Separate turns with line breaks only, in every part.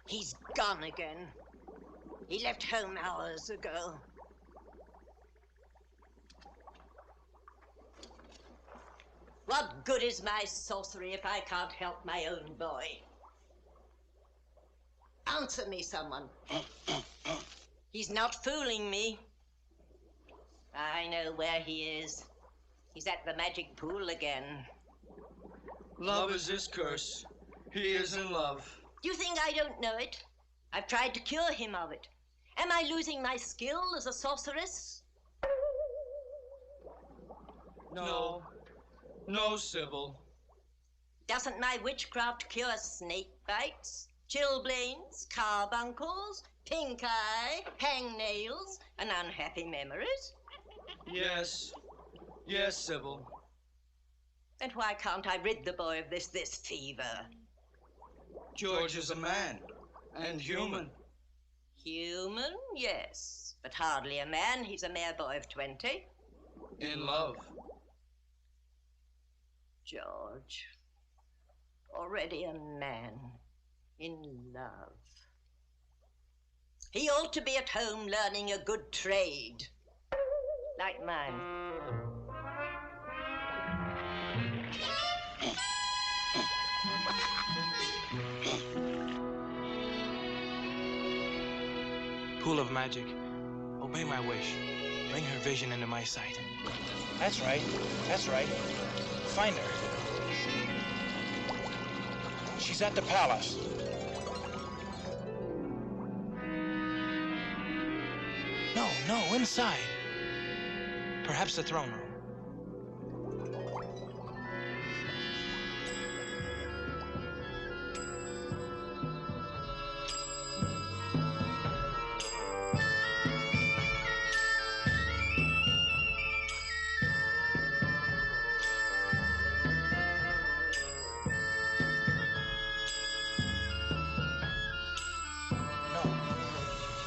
He's gone again. He left home hours ago. What good is my sorcery if I can't help my own boy? Answer me, someone. He's not fooling me. I know where he is. He's at the magic pool again.
Love is his curse. He is in love.
Do you think I don't know it? I've tried to cure him of it. Am I losing my skill as a sorceress?
No. No, Sybil.
Doesn't my witchcraft cure snake bites, chilblains, carbuncles, pink eye, hangnails, and unhappy memories?
Yes. Yes, Sybil.
Then why can't I rid the boy of this fever?
George is a man, and human.
Human, yes, but hardly a man. He's a mere boy of 20.
In love.
George, already a man, in love. He ought to be at home learning a good trade, like mine.
Pool of magic, obey my wish. Bring her vision into my sight.
That's right. That's right. Find her. She's at the palace.
No, inside. Perhaps the throne room.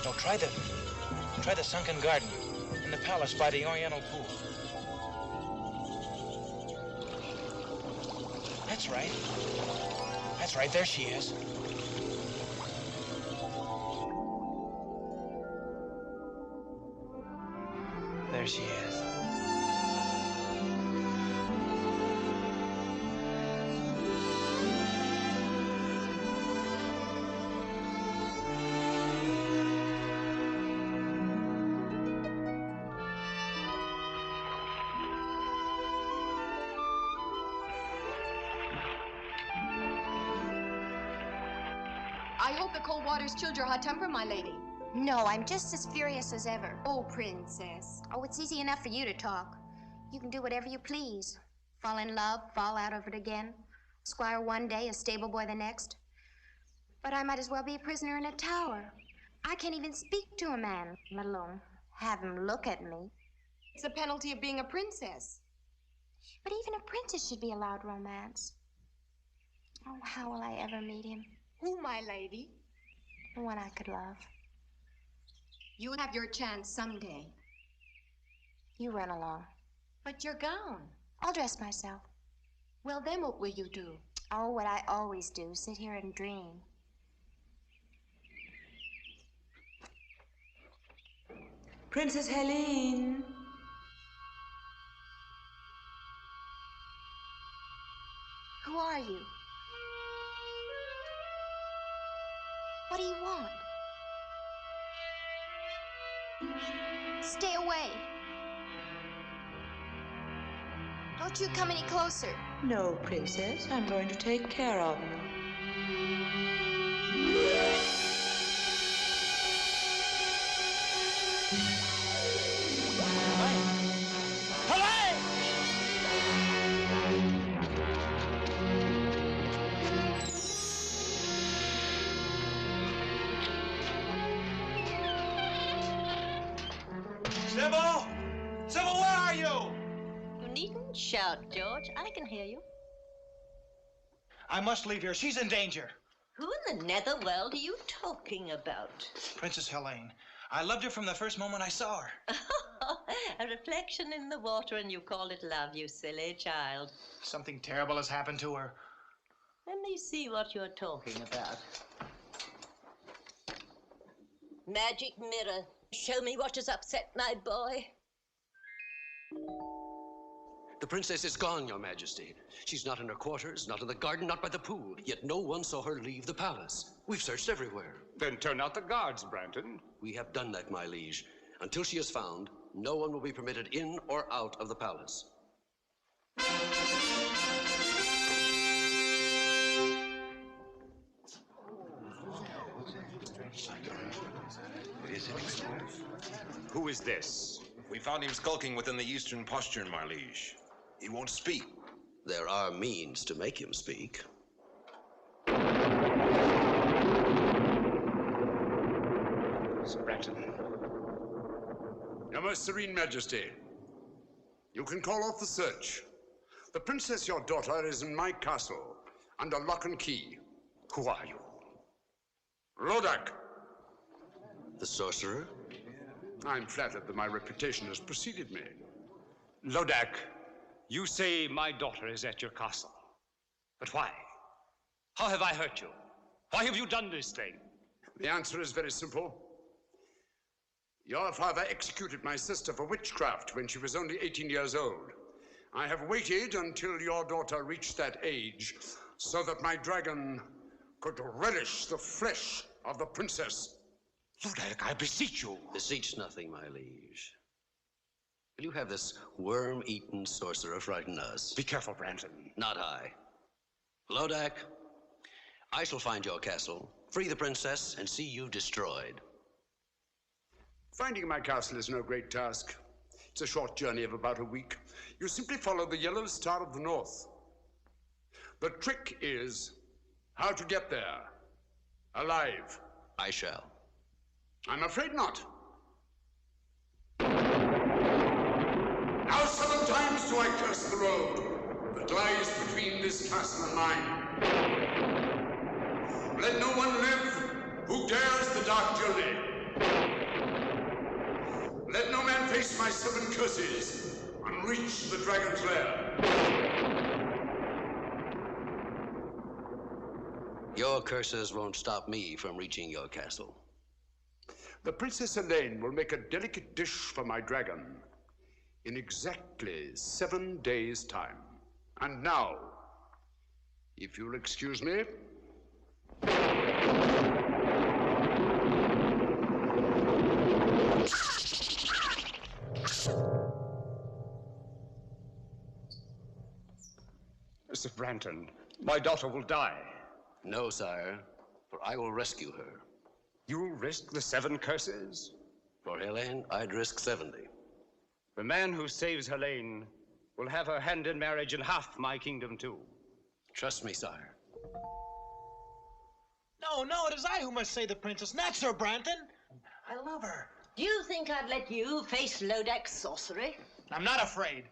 No, try the sunken garden in the palace by the Oriental pool. That's right. That's right, there she is.
There she is.
I hope the cold water's chilled your hot temper, my lady.
No, I'm just as furious as ever.
Oh, princess.
Oh, it's easy enough for you to talk. You can do whatever you please. Fall in love, fall out of it again. Squire one day, a stable boy the next. But I might as well be a prisoner in a tower. I can't even speak to a man, let alone have him look at me.
It's the penalty of being a princess.
But even a princess should be allowed romance. Oh, how will I ever meet him?
Who, my lady?
The one I could love.
You'll have your chance someday.
You run along.
But your gown.
I'll dress myself.
Well, then what will you do?
Oh, what I always do, sit here and dream.
Princess Helene.
Who are you? What do you want? Stay away. Don't you come any closer.
No, Princess. I'm going to take care of you.
Sybil! Sybil, where are you?
You needn't shout, George. I can hear you.
I must leave here. She's in danger.
Who in the netherworld are you talking about?
Princess Helene. I loved her from the first moment I saw her.
A reflection in the water, and you call it love, you silly child.
Something terrible has happened to her.
Let me see what you're talking about. Magic mirror, show me what has upset my boy.
The princess is gone, Your Majesty. She's not in her quarters, not in the garden, not by the pool. Yet no one saw her leave the palace. We've searched everywhere.
Then turn out the guards, Branton.
We have done that, my liege. Until she is found, no one will be permitted in or out of the palace.
Who is this?
We found him skulking within the eastern postern, my liege. He won't speak.
There are means to make him speak.
Sir Branton.
Your Most Serene Majesty, you can call off the search. The princess, your daughter, is in my castle, under lock and key.
Who are you?
Lodac.
The sorcerer?
I'm flattered that my reputation has preceded me.
Lodac, you say my daughter is at your castle. But why? How have I hurt you? Why have you done this thing?
The answer is very simple. Your father executed my sister for witchcraft when she was only 18 years old. I have waited until your daughter reached that age so that my dragon could relish the flesh of the princess.
Lodac, I beseech you.
Beseech nothing, my liege. Will you have this worm-eaten sorcerer frighten us?
Be careful, Branton.
Not I. Lodac, I shall find your castle, free the princess, and see you destroyed.
Finding my castle is no great task. It's a short journey of about a week. You simply follow the yellow star of the north. The trick is how to get there, alive.
I shall.
I'm afraid not. Now 7 times do I curse the road that lies between this castle and mine. Let no one live who dares the dark journey. Let no man face my 7 curses and reach the dragon's lair.
Your curses won't stop me from reaching your castle.
The Princess Helene will make a delicate dish for my dragon in exactly 7 days' time. And now, if you'll excuse me.
Sir Branton, my daughter will die.
No, sire, for I will rescue her.
You'll risk the 7 curses?
For Helene, I'd risk 70.
The man who saves Helene will have her hand in marriage and half my kingdom, too.
Trust me, sire.
No, it is I who must save the princess, not Sir Branton. I love her.
Do you think I'd let you face Lodac's sorcery?
I'm not afraid.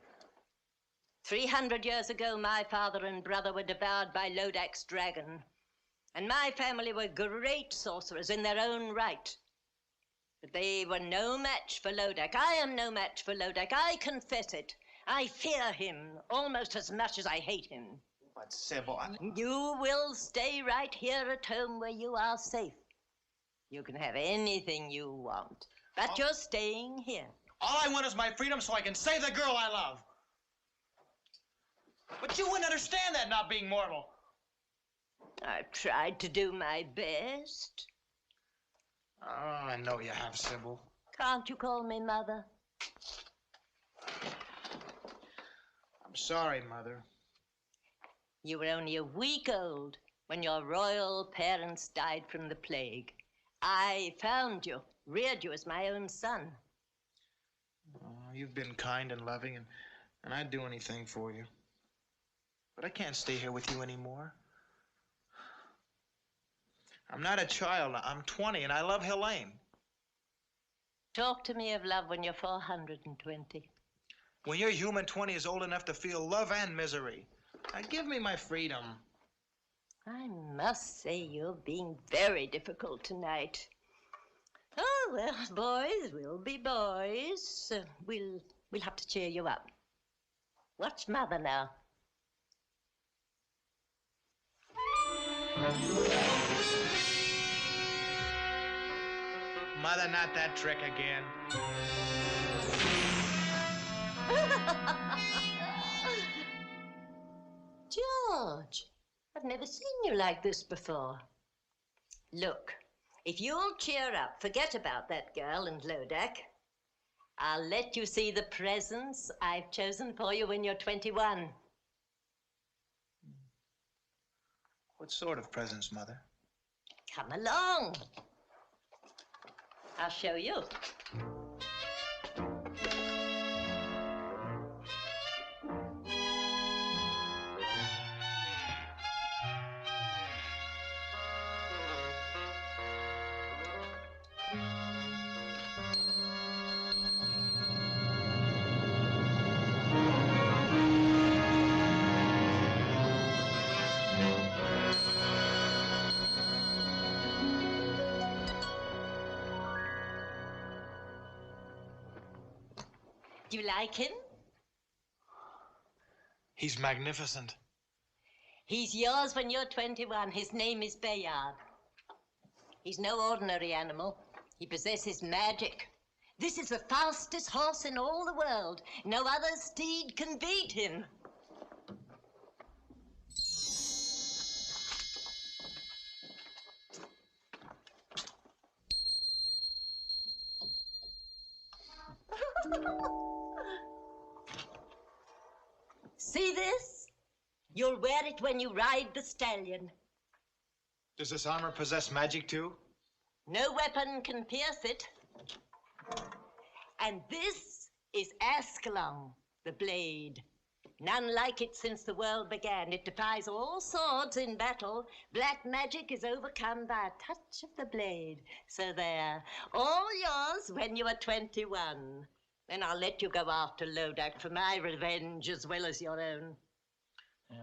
300 years ago, my father and brother were devoured by Lodac's dragon. And my family were great sorcerers in their own right. But they were no match for Lodac. I am no match for Lodac. I confess it. I fear him almost as much as I hate him.
But Sybil,
You will stay right here at home where you are safe. You can have anything you want, but you're staying here.
all I want is my freedom so I can save the girl I love. But you wouldn't understand that, not being mortal.
I've tried to do my best.
Oh, I know you have, Sybil.
Can't you call me Mother?
I'm sorry, Mother.
You were only a week old when your royal parents died from the plague. I found you, reared you as my own son.
Oh, you've been kind and loving, and I'd do anything for you. But I can't stay here with you anymore. I'm not a child. I'm 20, and I love Helene.
Talk to me of love when you're 420.
When your human 20 is old enough to feel love and misery. Now, give me my freedom.
I must say you're being very difficult tonight. Oh, well, boys will be boys. We'll have to cheer you up. Watch Mother now.
Mother, not that trick again.
George, I've never seen you like this before. Look, if you'll cheer up, forget about that girl and Lodac, I'll let you see the presents I've chosen for you when you're 21.
What sort of presents, Mother?
Come along. I'll show you. Do you like him?
He's magnificent.
He's yours when you're 21. His name is Bayard. He's no ordinary animal. He possesses magic. This is the fastest horse in all the world. No other steed can beat him. See this? You'll wear it when you ride the stallion.
Does this armor possess magic too?
No weapon can pierce it. And this is Ascalon, the blade. None like it since the world began. It defies all swords in battle. Black magic is overcome by a touch of the blade. So there, all yours when you are 21. Then I'll let you go after Lodac for my revenge as well as your own.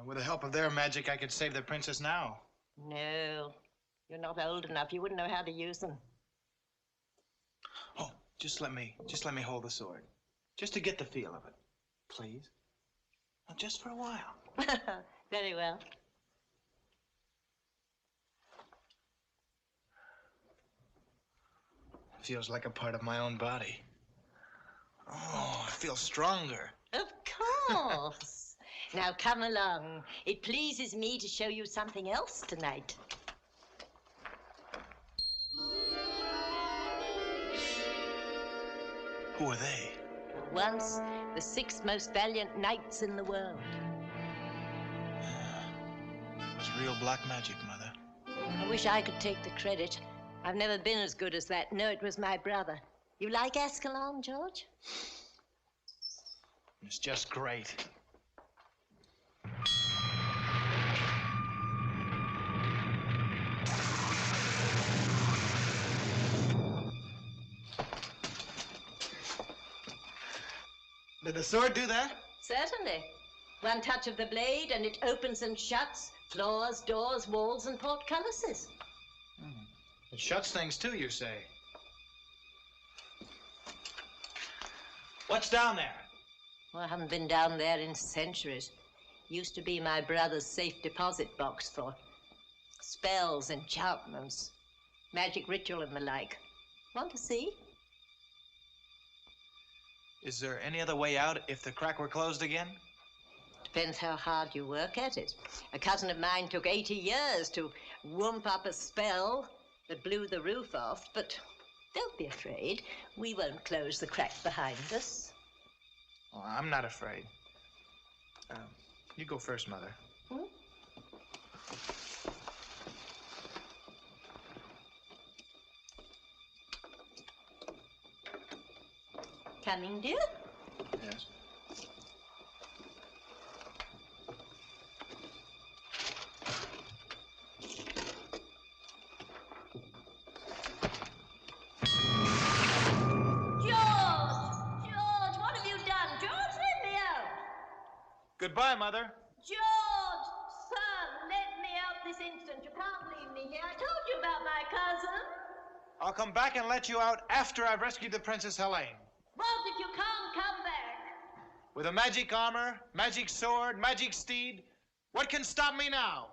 With the help of their magic, I could save the princess now.
No, you're not old enough. You wouldn't know how to use them.
Oh, just let me hold the sword. Just to get the feel of it. Please? Well, just for a while.
Very well.
It feels like a part of my own body. Oh, I feel stronger.
Of course. Now come along. It pleases me to show you something else tonight.
Who are they?
Once the 6 most valiant knights in the world.
It was real black magic, Mother.
I wish I could take the credit. I've never been as good as that. No, it was my brother. You like Ascalon, George?
It's just great. Did the sword do that?
Certainly. One touch of the blade and it opens and shuts floors, doors, walls, and portcullises.
It shuts things too, you say? What's down there?
Well, I haven't been down there in centuries. Used to be my brother's safe deposit box for spells, enchantments, magic ritual and the like. Want to see?
Is there any other way out if the crack were closed again?
Depends how hard you work at it. A cousin of mine took 80 years to whoop up a spell that blew the roof off, but don't be afraid. We won't close the crack behind us.
Oh, I'm not afraid. You go first, Mother.
Hmm? Coming, dear?
Yes. Goodbye, Mother.
George, son, let me out this instant. You can't leave me here. I told you about my cousin.
I'll come back and let you out after I've rescued the Princess Helene.
What if you can't come back?
With a magic armor, magic sword, magic steed, what can stop me now?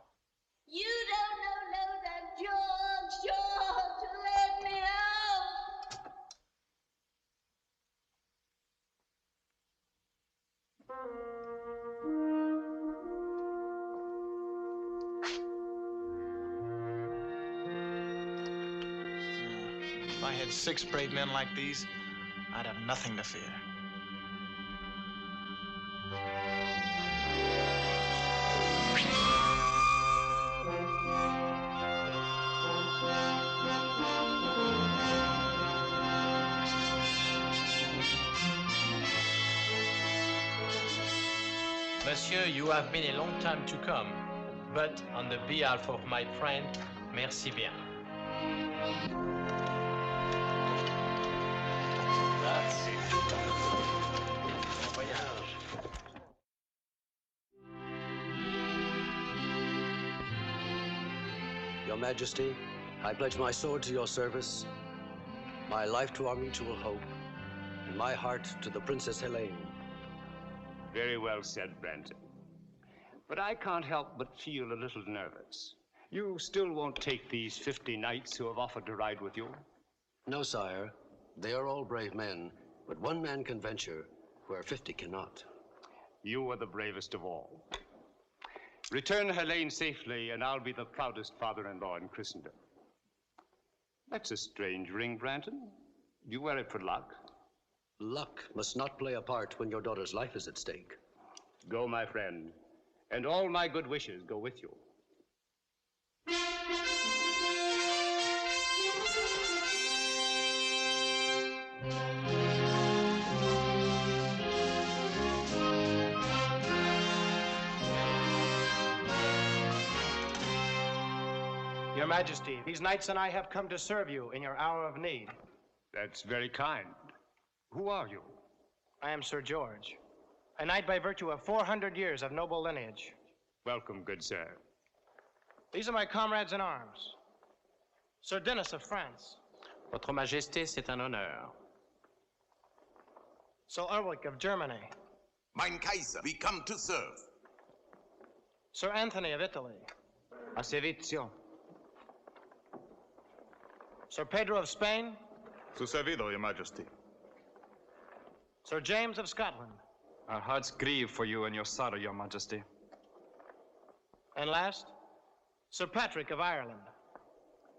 You don't know Lodac, George, let me out.
had 6 brave men like these, I'd have nothing to fear.
Monsieur, you have been a long time to come, but on the behalf of my friend, merci bien.
Your Majesty, I pledge my sword to your service, my life to our mutual hope, and my heart to the Princess Helene.
Very well said, Branton. But I can't help but feel a little nervous. You still won't take these 50 knights who have offered to ride with you?
No, sire. They are all brave men, but one man can venture where 50 cannot.
You are the bravest of all. Return Helene safely, and I'll be the proudest father-in-law in Christendom. That's a strange ring, Branton. Do you wear it for luck?
Luck must not play a part when your daughter's life is at stake.
Go, my friend, and all my good wishes go with you.
Your Majesty, these knights and I have come to serve you in your hour of need.
That's very kind. Who are you?
I am Sir George, a knight by virtue of 400 years of noble lineage.
Welcome, good sir.
These are my comrades in arms. Sir Denis of France.
Votre Majesté, c'est un honneur.
Sir Ulrich of Germany.
Mein Kaiser, we come to serve.
Sir Anthony of Italy.
A servizio.
Sir Pedro of Spain.
Su servido, Your Majesty.
Sir James of Scotland.
Our hearts grieve for you and your sorrow, Your Majesty.
And last, Sir Patrick of Ireland.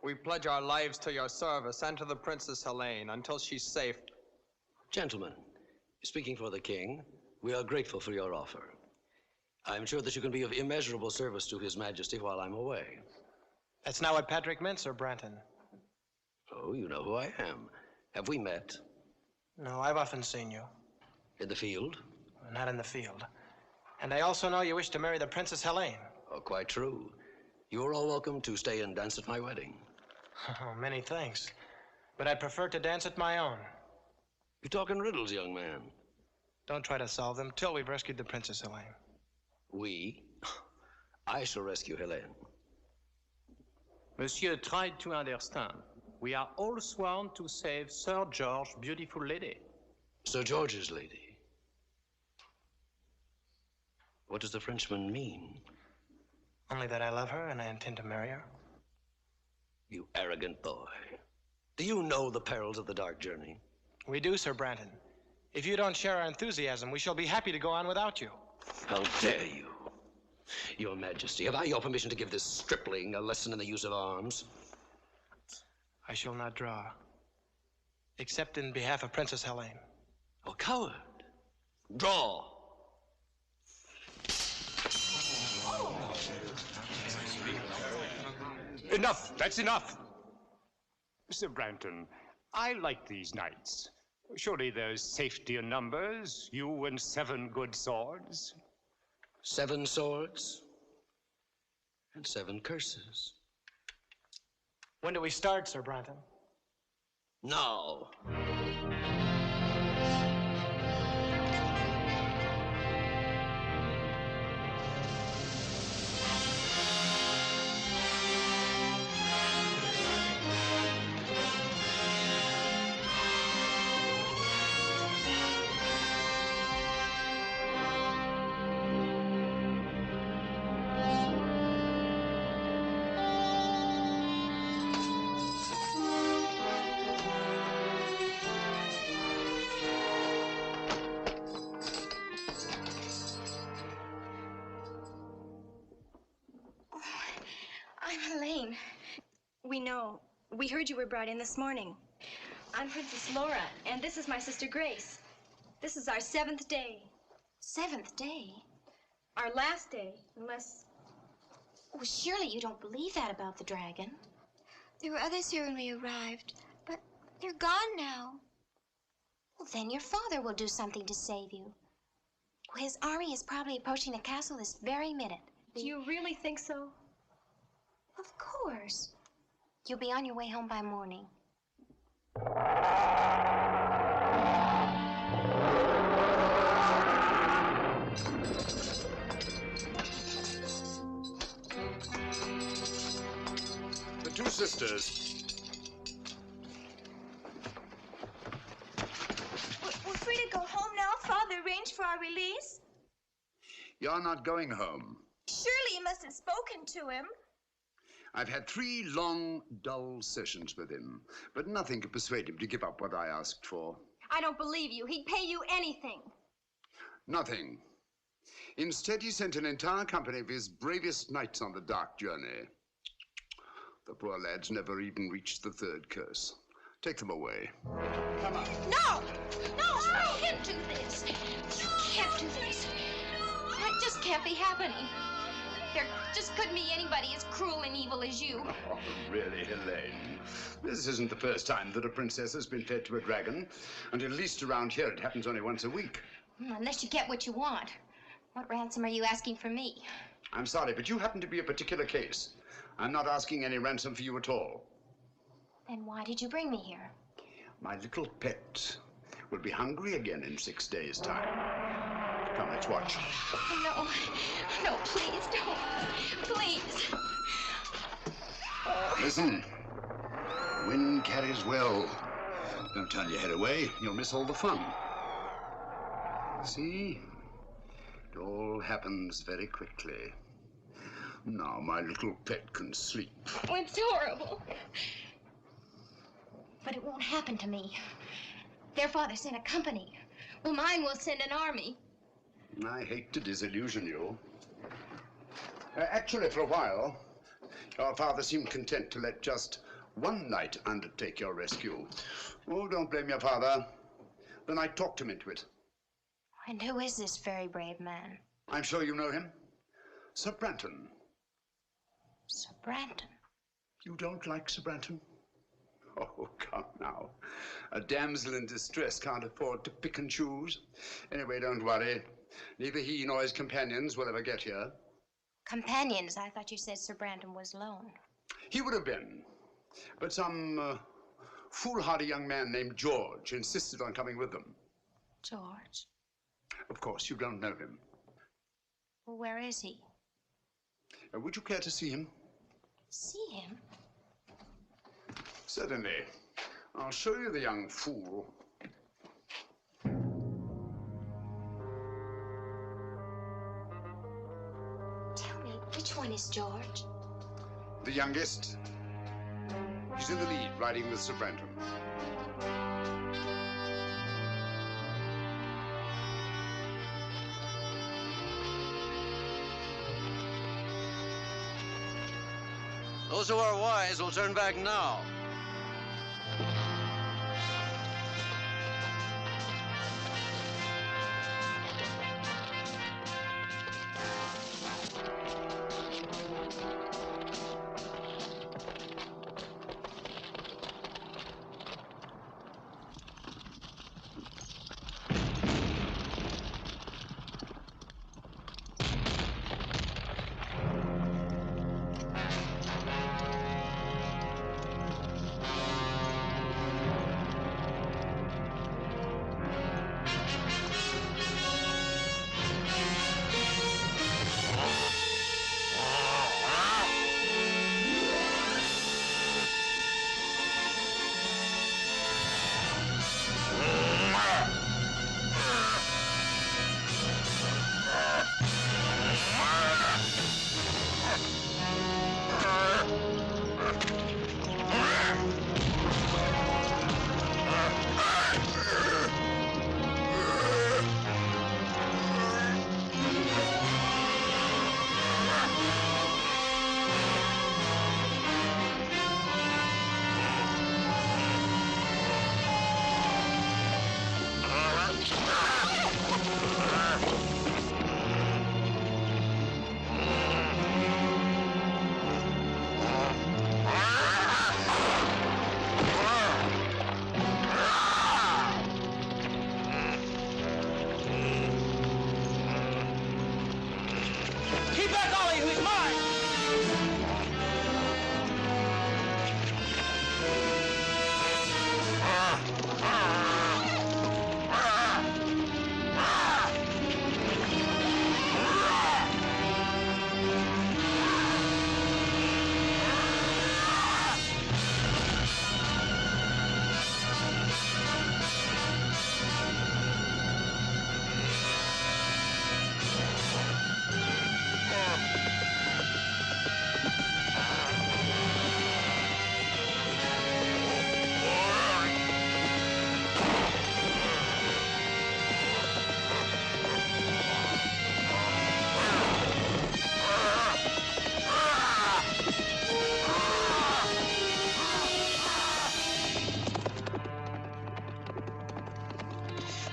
We pledge our lives to your service and to the Princess Helene until she's safe.
Gentlemen, speaking for the king, we are grateful for your offer. I'm sure that you can be of immeasurable service to His Majesty while I'm away.
That's not what Patrick meant, Sir Branton.
Oh, you know who I am. Have we met?
No, I've often seen you.
In the field?
Not in the field. And I also know you wish to marry the Princess Helene.
Oh, quite true. You are all welcome to stay and dance at my wedding.
Oh, many thanks. But I'd prefer to dance at my own.
You talk in riddles, young man.
Don't try to solve them till we've rescued the Princess Helene.
We? I shall rescue Helene.
Monsieur tried to understand. We are all sworn to save Sir George's beautiful lady.
Sir George's lady? What does the Frenchman mean?
Only that I love her and I intend to marry her.
You arrogant boy. Do you know the perils of the dark journey?
We do, Sir Branton. If you don't share our enthusiasm, we shall be happy to go on without you.
How dare you? Your Majesty, have I your permission to give this stripling a lesson in the use of arms?
I shall not draw, except in behalf of Princess Helene.
Oh, coward! Draw!
Enough! That's enough! Sir Branton, I like these knights. Surely there's safety in numbers, you and 7 good swords.
7 swords and 7 curses.
When do we start, Sir Branton?
Now.
We know. We heard you were brought in this morning. I'm Princess Laura, and this is my sister Grace. This is our 7th day.
7th day?
Our last day, unless...
Oh, surely you don't believe that about the dragon.
There were others here when we arrived, but they're gone now.
Well, then your father will do something to save you. His army is probably approaching the castle this very minute.
Do you really think so?
Of course. You'll be on your way home by morning.
The two sisters.
We're free to go home now. Father arranged for our release.
You're not going home.
Surely you must have spoken to him.
I've had 3 long, dull sessions with him, but nothing could persuade him to give up what I asked for.
I don't believe you. He'd pay you anything.
Nothing. Instead, he sent an entire company of his bravest knights on the dark journey. The poor lads never even reached the 3rd curse. Take them away. Come on.
No! No! You can't do this. You can't do this. That just can't be happening. There just couldn't be anybody as cruel and evil as you.
Oh, really, Helene? This isn't the first time that a princess has been fed to a dragon, and at least around here it happens only once a week.
Unless you get what you want. What ransom are you asking for me?
I'm sorry, but you happen to be a particular case. I'm not asking any ransom for you at all.
Then why did you bring me here?
My little pet will be hungry again in 6 days' time. Come, let's watch.
No. No, please, don't. Please.
Listen. Wind carries well. Don't turn your head away. You'll miss all the fun. See? It all happens very quickly. Now my little pet can sleep.
Oh, it's horrible. But it won't happen to me. Their father sent a company. Well, mine will send an army.
I hate to disillusion you. Actually, for a while, your father seemed content to let just one knight undertake your rescue. Oh, don't blame your father. The knight talked him into it.
And who is this very brave man?
I'm sure you know him. Sir Branton.
Sir Branton?
You don't like Sir Branton? Oh, come now. A damsel in distress can't afford to pick and choose. Anyway, don't worry. Neither he nor his companions will ever get here.
Companions? I thought you said Sir Branton was alone.
He would have been. But some foolhardy young man named George insisted on coming with them.
George?
Of course, you don't know him.
Well, where is he?
Would you care to see him?
See him?
Certainly. I'll show you the young fool.
Tell me, which one is George?
The youngest. He's in the lead, riding with Sir Branton.
Those who are wise will turn back now.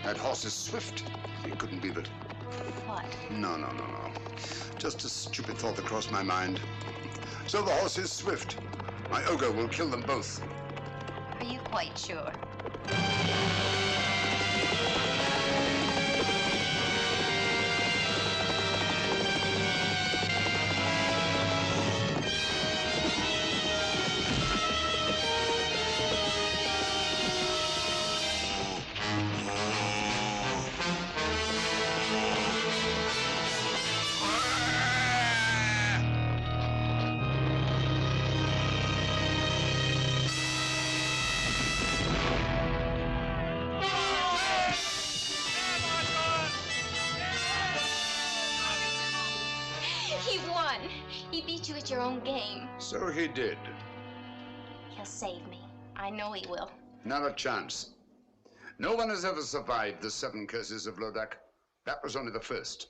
That horse is swift. It couldn't be that.
What?
No. Just a stupid thought that crossed my mind. So the horse is swift. My ogre will kill them both.
Are you quite sure? He beat you at your own game.
So he did.
He'll save me. I know he will.
Not a chance. No one has ever survived the 7 Curses of Lodac. That was only the first.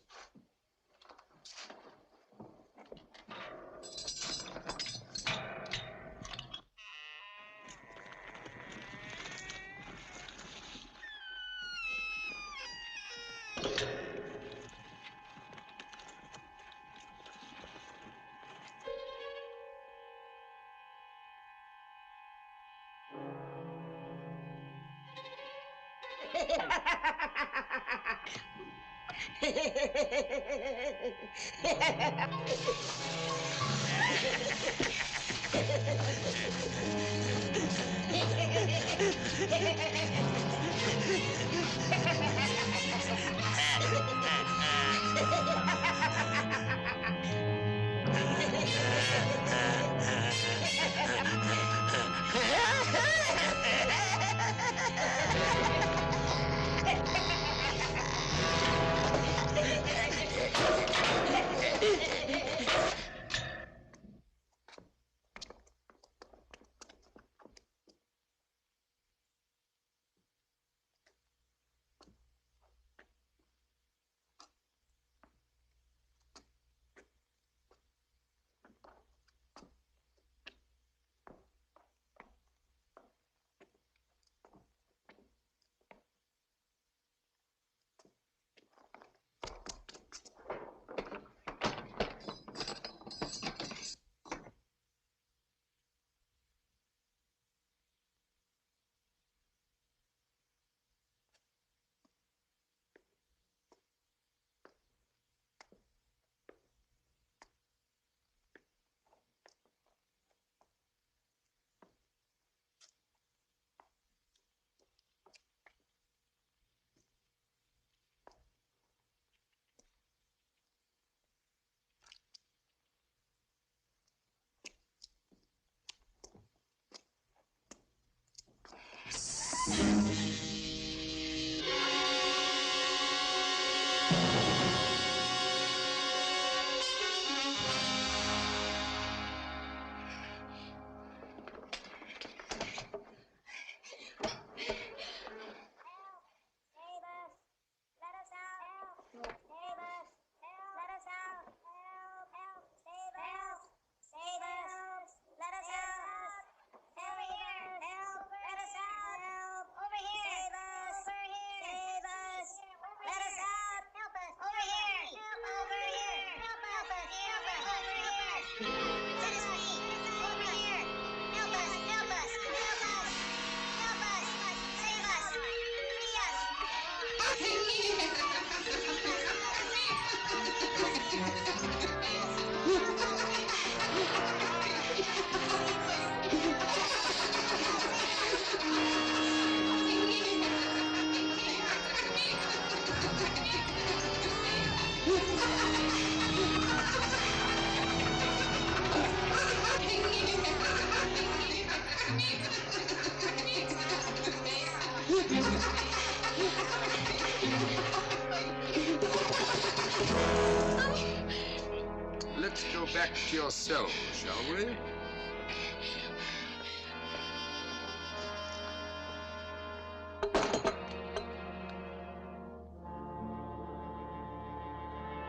Let's go back to your cell, shall we?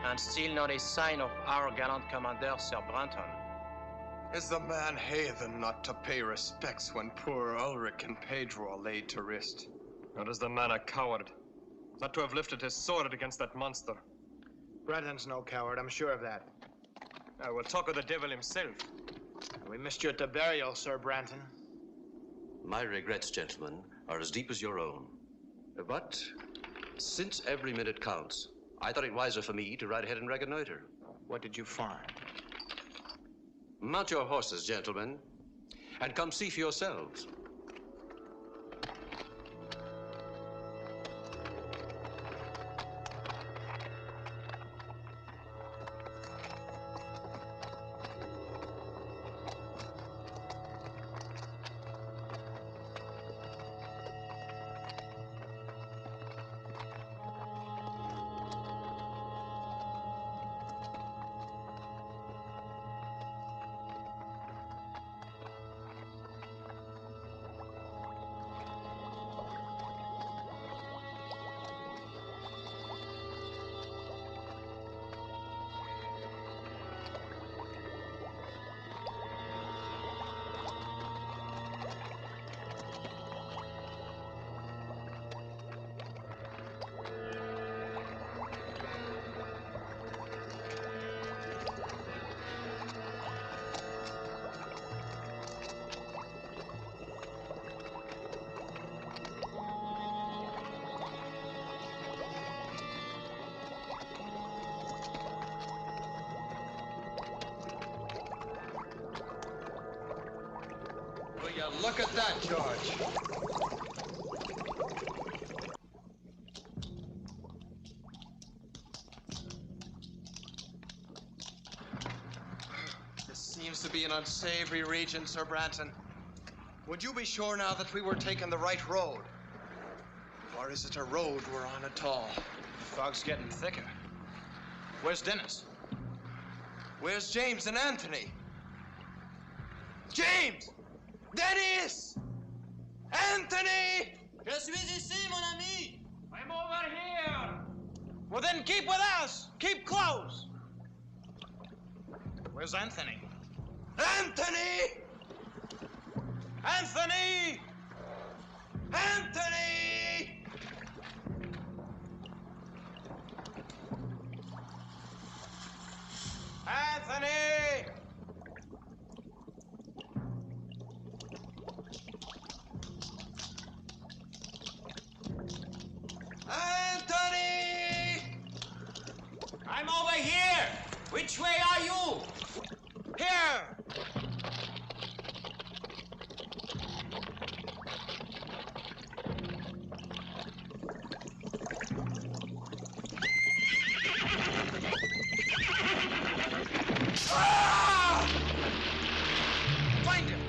And still not a sign of our gallant commander, Sir Branton.
Is the man heathen not to pay respects when poor Ulrich and Pedro are laid to rest?
Or is the man a coward?
not to have lifted his sword against that monster.
Branton's no coward, I'm sure of that.
I will talk with the devil himself.
We missed you at the burial, Sir Branton.
My regrets, gentlemen, are as deep as your own. But since every minute counts, I thought it wiser for me to ride ahead and reconnoiter.
What did you find?
Mount your horses, gentlemen, and come see for yourselves.
Look at that, George.
This seems to be an unsavory region, Sir Branton. Would you be sure now that we were taking the right road? Or is it a road we're on at all?
The fog's getting thicker. Where's Dennis?
Where's James and Anthony? James! Dennis! Anthony!
Je suis ici, mon ami!
I'm over here! Well, then keep with us! Keep close!
Where's Anthony?
Anthony! Anthony! Anthony! Anthony! Anthony!
I'm over here! Which way are you?
Here! Ah! Find him!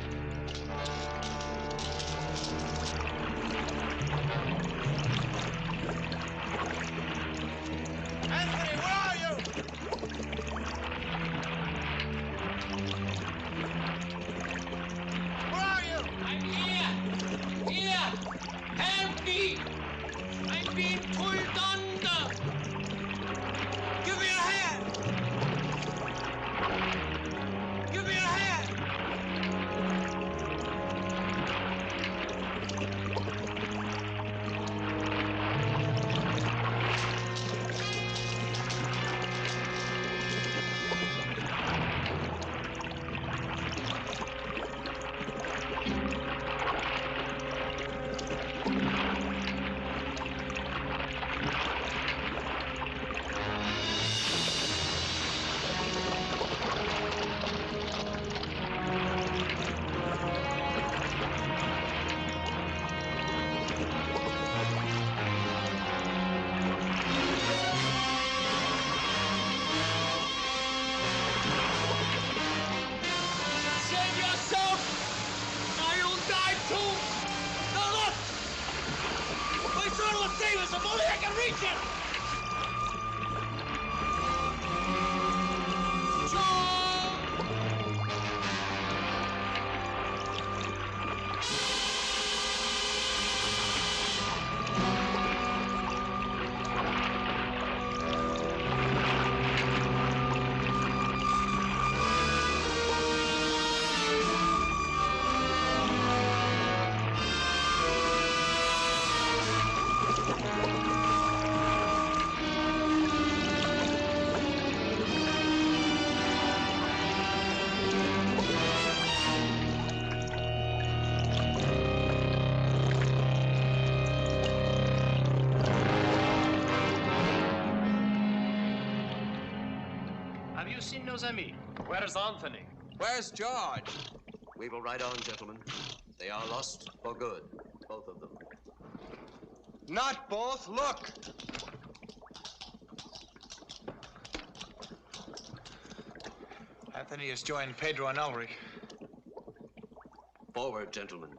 Anthony, where are you? Where are you?
I'm here! Here! Help me! I'm being pulled under!
Give me your hand! Give me your hand!
Save yourself! Or you'll die too! Now look! My sword will save us if only I can reach it!
you seen nos amis? Where's Anthony?
Where's George?
We will ride on, gentlemen. They are lost for good, both of them.
Not both. Look.
Anthony has joined Pedro and Ulrich.
Forward, gentlemen.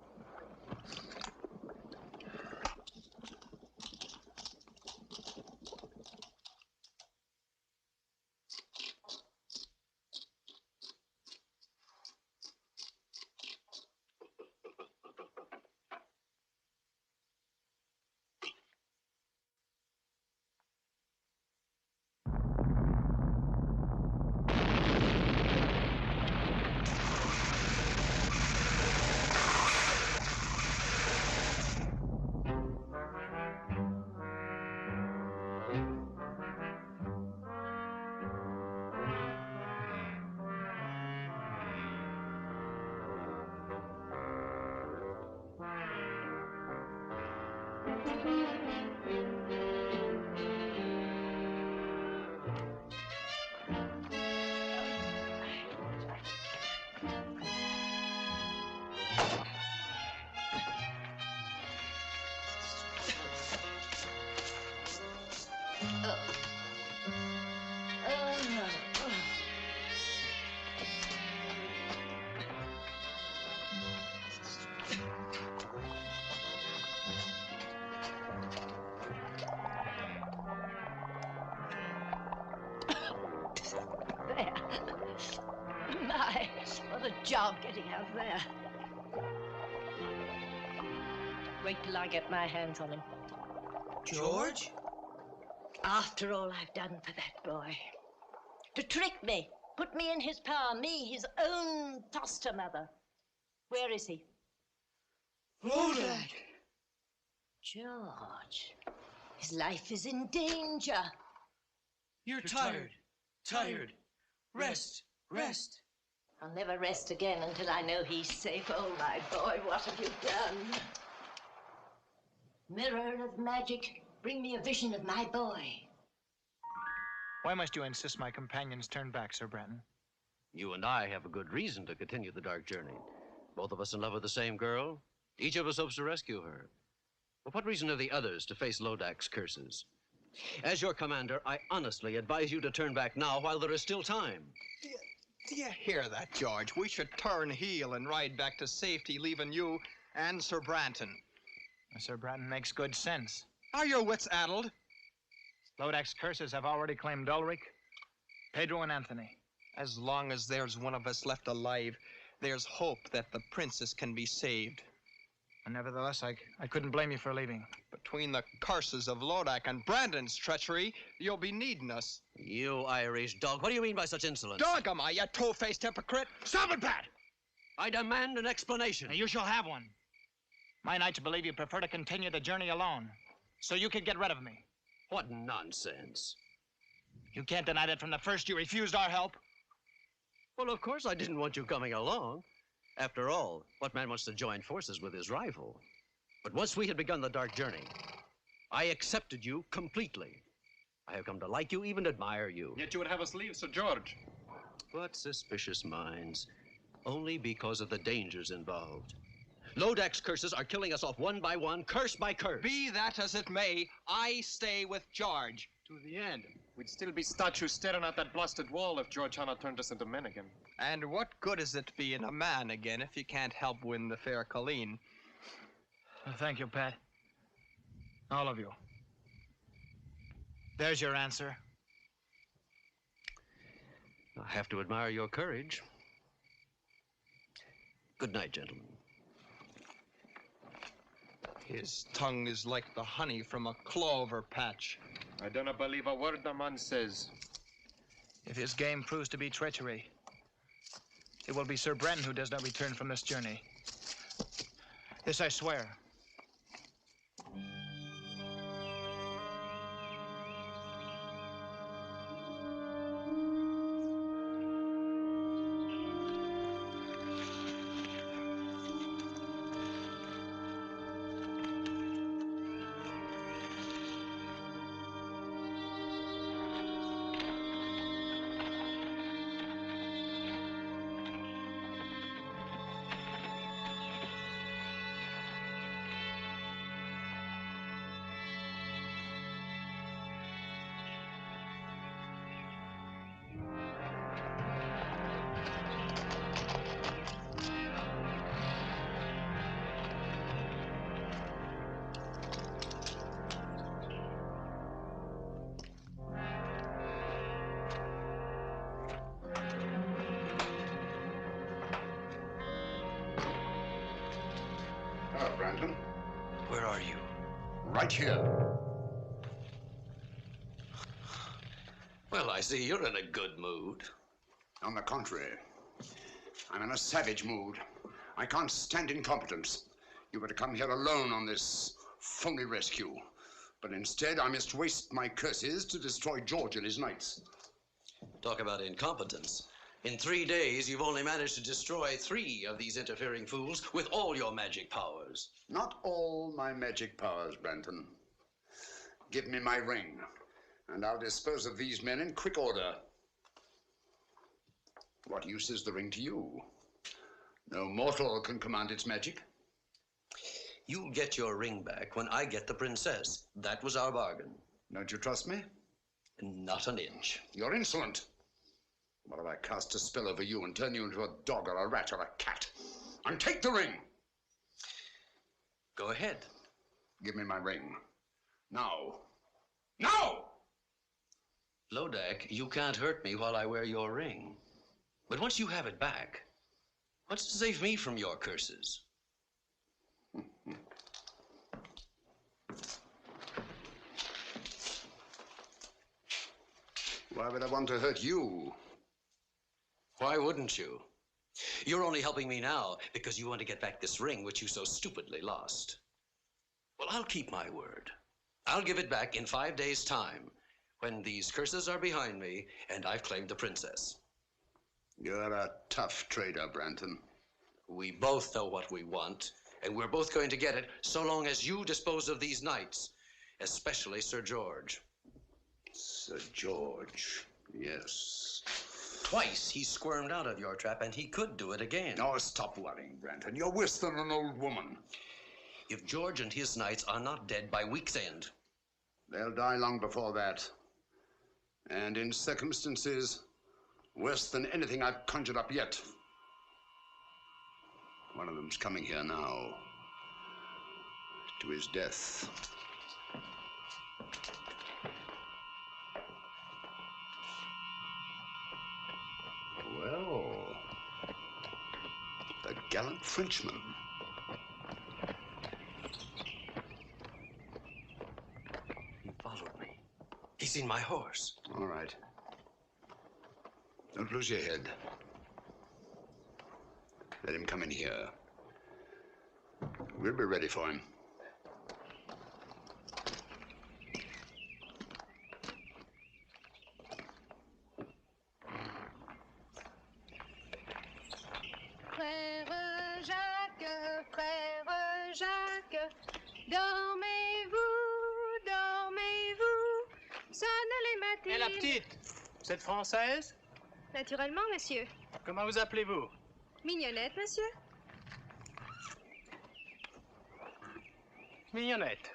My, what a job getting out there. Wait till I get my hands on him.
George?
After all I've done for that boy. To trick me, put me in his power, me, his own foster mother. Where is he?
Lodac!
George, his life is in danger.
You're tired. Tired. Rest. Rest.
I'll never rest again until I know he's safe. Oh, my boy, what have you done? Mirror of magic, bring me a vision of my boy.
Why must you insist my companions turn back, Sir Branton?
You and I have a good reason to continue the dark journey. Both of us in love with the same girl. Each of us hopes to rescue her. But what reason have the others to face Lodac's curses? As your commander, I honestly advise you to turn back now while there is still time.
Do you hear that, George? We should turn heel and ride back to safety, leaving you and Sir Branton.
Sir Branton makes good sense.
Are your wits addled?
Lodac's curses have already claimed Ulrich, Pedro, and Anthony.
As long as there's one of us left alive, there's hope that the princess can be saved.
And nevertheless, I couldn't blame you for leaving.
Between the curses of Lodac and Brandon's treachery, you'll be needing us.
You Irish dog, what do you mean by such insolence?
Dog am I, you two-faced hypocrite?
Stop it, Pat! I demand an explanation.
Now, you shall have one. My knights believe you prefer to continue the journey alone, so you could get rid of me.
What nonsense.
You can't deny that from the first you refused our help.
Well, of course I didn't want you coming along. After all, what man wants to join forces with his rival? But once we had begun the dark journey, I accepted you completely. I have come to like you, even admire you.
Yet you would have us leave, Sir George.
But suspicious minds, only because of the dangers involved. Lodac's curses are killing us off one by one, curse by curse.
Be that as it may, I stay with George.
To the end. We'd still be statues staring at that blasted wall if George Hanna turned us into men again.
And what good is it being a man again if you can't help win the fair Colleen?
Thank you, Pat. All of you. There's your answer.
I have to admire your courage. Good night, gentlemen.
His tongue is like the honey from a clover patch.
I do not believe a word the man says.
If his game proves to be treachery, it will be Sir Branton who does not return from this journey. This I swear.
Brandon.
Where are you?
Right here.
Well, I see you're in a good mood.
On the contrary, I'm in a savage mood. I can't stand incompetence. You were to come here alone on this phony rescue. But instead, I must waste my curses to destroy George and his knights.
Talk about incompetence. In 3 days, you've only managed to destroy 3 of these interfering fools with all your magic powers.
Not all my magic powers, Brandon. Give me my ring, and I'll dispose of these men in quick order. What use is the ring to you? No mortal can command its magic.
You'll get your ring back when I get the princess. That was our bargain.
Don't you trust me?
Not an inch.
You're insolent. What if I cast a spell over you and turn you into a dog or a rat or a cat? And take the ring!
Go ahead.
Give me my ring. Now. Now!
Lodac, you can't hurt me while I wear your ring. But once you have it back, what's to save me from your curses?
Why would I want to hurt you?
Why wouldn't you? You're only helping me now because you want to get back this ring which you so stupidly lost. Well, I'll keep my word. I'll give it back in 5 days' time, when these curses are behind me and I've claimed the princess.
You're a tough trader, Brandon.
We both know what we want, and we're both going to get it so long as you dispose of these knights, especially Sir George.
Sir George, yes.
Twice he squirmed out of your trap, and he could do it again.
Oh, stop worrying, Brandon. You're worse than an old woman.
If George and his knights are not dead by week's end,
they'll die long before that. And in circumstances worse than anything I've conjured up yet. One of them's coming here now. To his death. Well, the gallant Frenchman.
He followed me. He's seen my horse.
All right. Don't lose your head. Let him come in here. We'll be ready for him.
Frère Jacques, dormez-vous, dormez-vous, sonne les matines.
Et la petite, vous êtes française?
Naturellement, monsieur.
Comment vous appelez-vous?
Mignonnette, monsieur.
Mignonnette.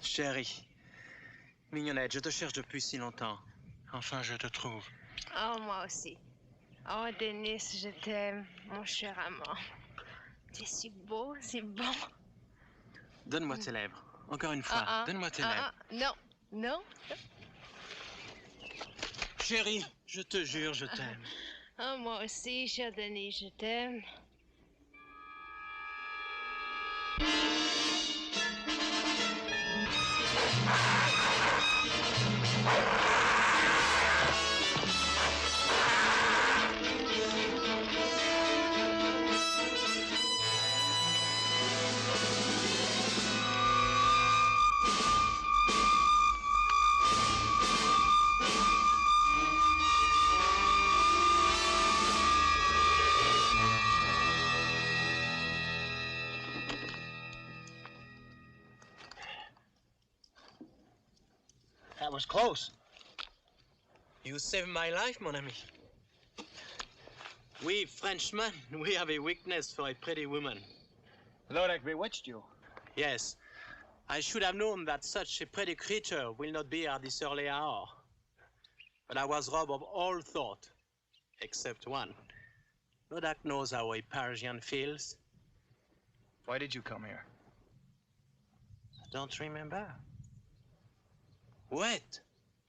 Chérie, Mignonnette, je te cherche depuis si longtemps. Enfin, je te trouve.
Oh, moi aussi. Oh, Denis, je t'aime, mon cher amant. Tu es si beau, si bon.
Donne-moi tes lèvres. Encore une fois, donne-moi tes lèvres.
Non, non.
Chérie, je te jure, je t'aime.
Oh, moi aussi, cher Denis, je t'aime.
That was close. You saved my life, mon ami. We Frenchmen, we have a weakness for a pretty woman.
Lodac bewitched you.
Yes.
I should have known that such a pretty creature will not be at this early hour. But I was robbed of all thought, except one. Lodac knows how a Parisian feels.
Why did you come here?
I don't remember. Wait!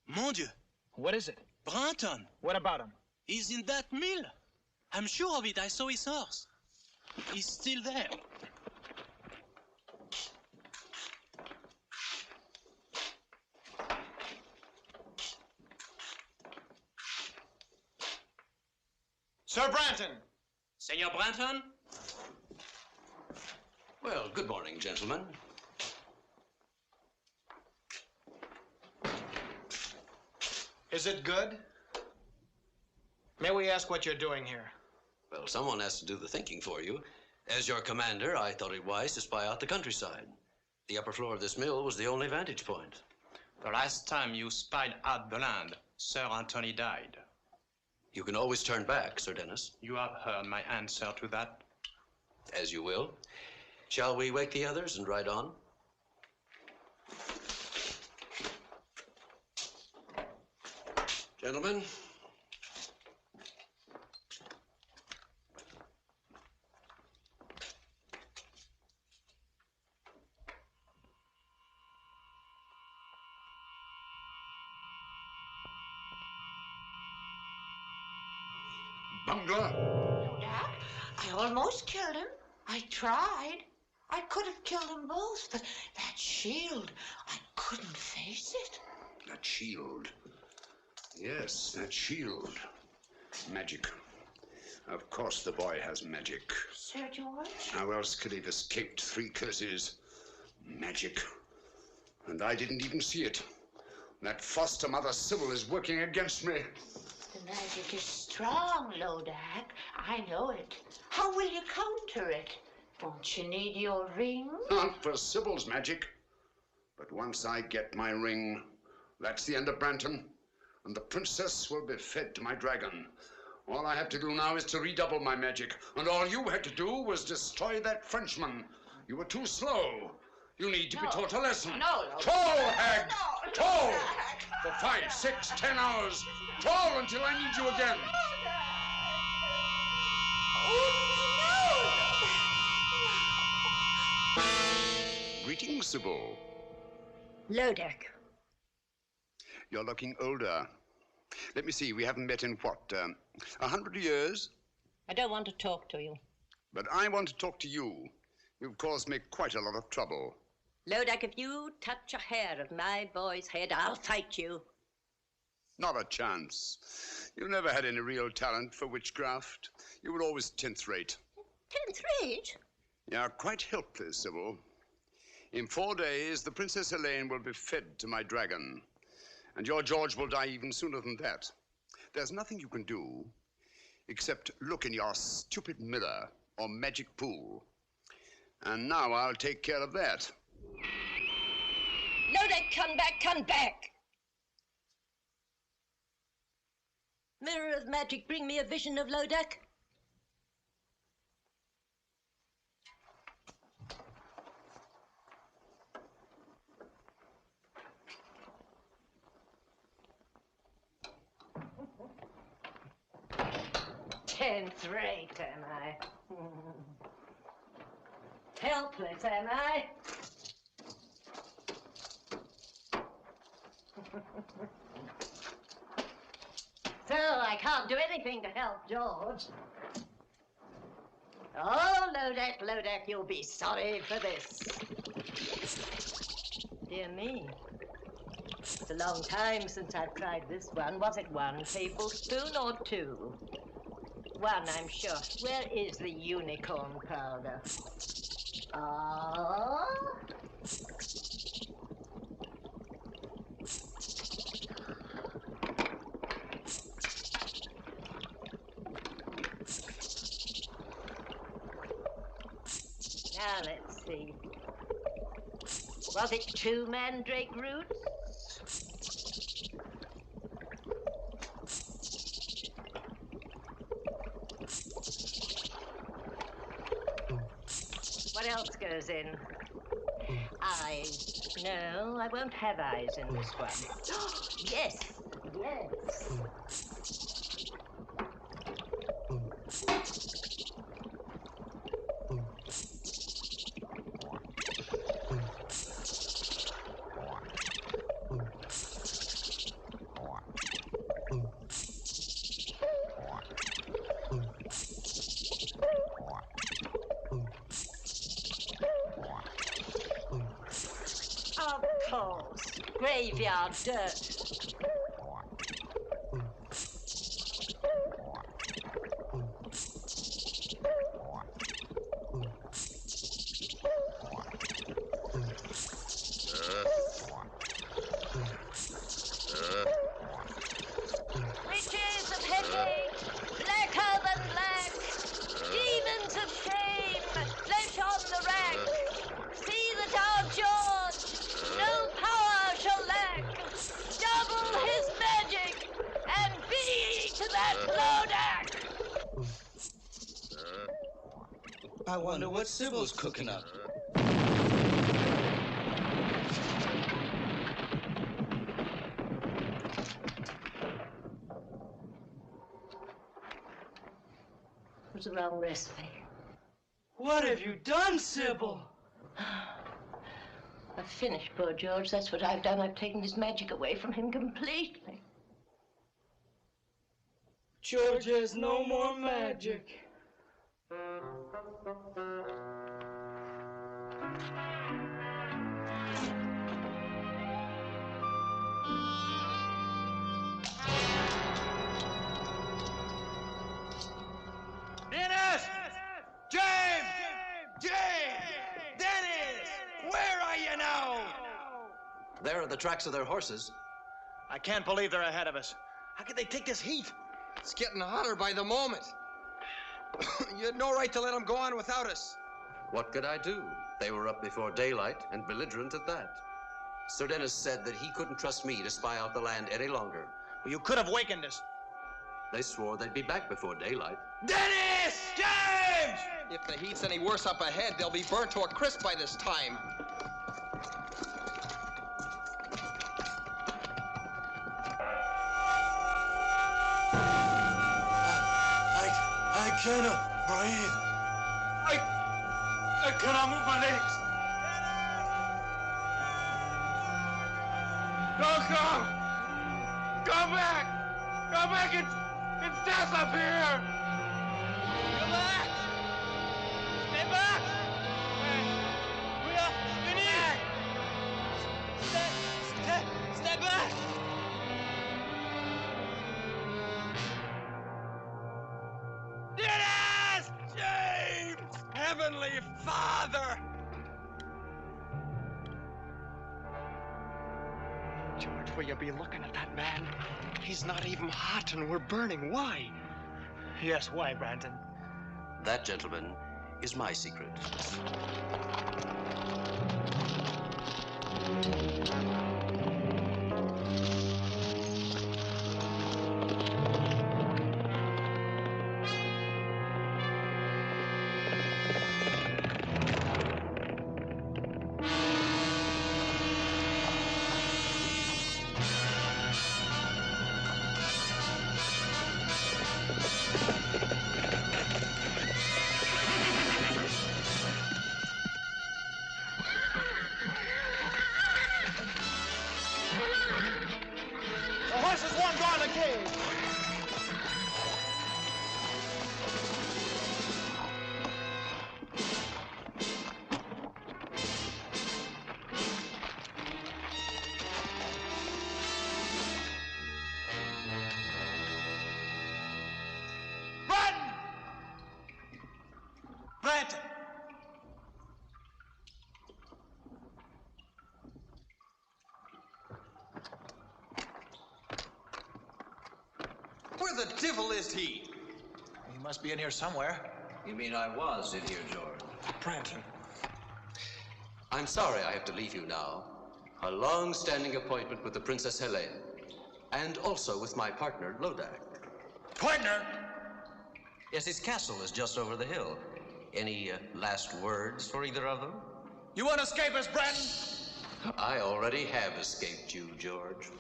Mon Dieu!
What is it?
Branton!
What about him?
He's in that mill. I'm sure of it. I saw his horse. He's still there.
Sir Branton!
Senor Branton?
Well, good morning, gentlemen.
Is it good? May we ask what you're doing here?
Well, someone has to do the thinking for you. As your commander, I thought it wise to spy out the countryside. The upper floor of this mill was the only vantage point.
The last time you spied out the land, Sir Anthony died.
You can always turn back, Sir Dennis.
You have heard my answer to that.
As you will. Shall we wake the others and ride on? Gentlemen.
Bungler!
Lodac, I almost killed him. I tried. I could have killed them both, but that shield, I couldn't face it.
That shield. Yes, that shield. Magic. Of course the boy has magic.
Sir George?
How else could he have escaped 3 curses? Magic. And I didn't even see it. That foster mother Sybil is working against me.
The magic is strong, Lodac. I know it. How will you counter it? Won't you need your ring?
Not for Sybil's magic. But once I get my ring, that's the end of Branton. And the princess will be fed to my dragon. All I have to do now is to redouble my magic. And all you had to do was destroy that Frenchman. You were too slow. You need to be taught a lesson.
No,
Toll, hag! Toll! For 5, 6, 10 hours. Toll until I need you again. Greetings, Sybil.
Lodac.
You're looking older. Let me see, we haven't met in what, 100 years?
I don't want to talk to you.
But I want to talk to you. You've caused me quite a lot of trouble.
Lodac, if you touch a hair of my boy's head, I'll fight you.
Not a chance. You never had any real talent for witchcraft. You were always 10th rate.
10th rate?
You're quite helpless, Sybil. In 4 days, the Princess Helene will be fed to my dragon. And your George will die even sooner than that. There's nothing you can do except look in your stupid mirror or magic pool. And now I'll take care of that.
Lodac, come back, come back! Mirror of magic, bring me a vision of Lodac. Tenth rate, am I? Helpless, am I? So I can't do anything to help George. Oh, Lodac, Lodac, you'll be sorry for this. Dear me. It's a long time since I've tried this one. Was it 1 tablespoon or 2? 1, I'm sure. Where is the unicorn powder? Ah. Now let's see. Was it 2 mandrake roots? What else goes in? Ah, eyes. No, I won't have eyes in this one. Yes, yes. Of course. Graveyard dirt. Riches of headache, blacker than black. Demons of shame, flesh on the rack. See that our George no power shall lack. Double his magic and be to that Lodac.
I wonder what Sybil's cooking up.
It was the wrong recipe.
What have you done, Sybil?
I've finished poor George. That's what I've done. I've taken his magic away from him completely.
George has no more magic.
Dennis! James! James! Dennis! Where are you now?
There are the tracks of their horses.
I can't believe they're ahead of us. How could they take this heat?
It's getting hotter by the moment. You had no right to let them go on without us.
What could I do? They were up before daylight and belligerent at that. Sir Dennis said that he couldn't trust me to spy out the land any longer.
Well, you could have wakened us.
They swore they'd be back before daylight.
Dennis! James! If the heat's any worse up ahead, they'll be burnt to a crisp by this time.
I cannot breathe. I cannot move my legs. Don't come! Come back! Come back! It's death up here! Come back! Stay back! We are finished! Stay back!
Dennis! James! Heavenly Father! George, will you be looking at that man? He's not even hot and we're burning. Why?
Yes, why, Brandon?
That, gentlemen, is my secret.
The horses won't go in the cave. Run! Brandon!
Where the devil is he?
He must be in here somewhere.
You mean I was in here, George?
Brandon.
I'm sorry I have to leave you now. A long-standing appointment with the Princess Helene, and also with my partner, Lodac.
Partner?
Yes, his castle is just over the hill. Any last words for either of them?
You won't escape us, Brandon?
I already have escaped you, George.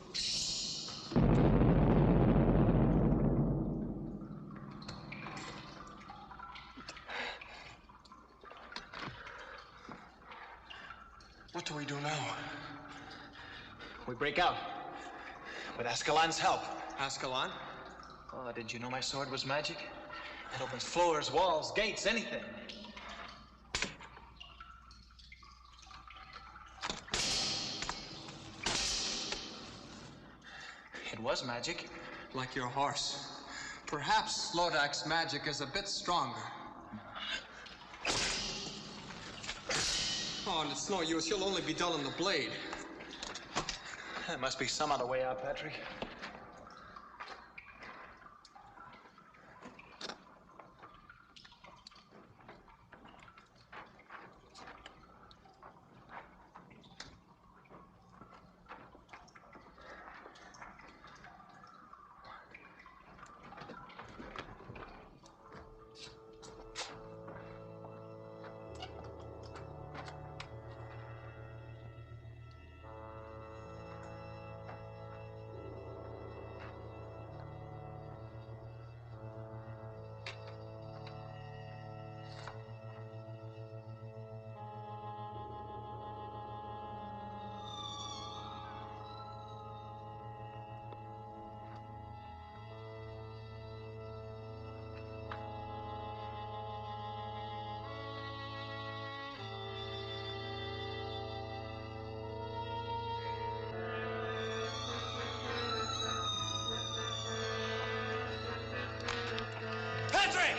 What do we do now? We break out. With Ascalon's help.
Ascalon?
Oh, did you know my sword was magic? It opens floors, walls, gates, anything. It was magic.
Like your horse. Perhaps Lodac's magic is a bit stronger. Oh, and it's no use. You'll only be dull in the blade.
There must be some other way out, Patrick.
Patrick!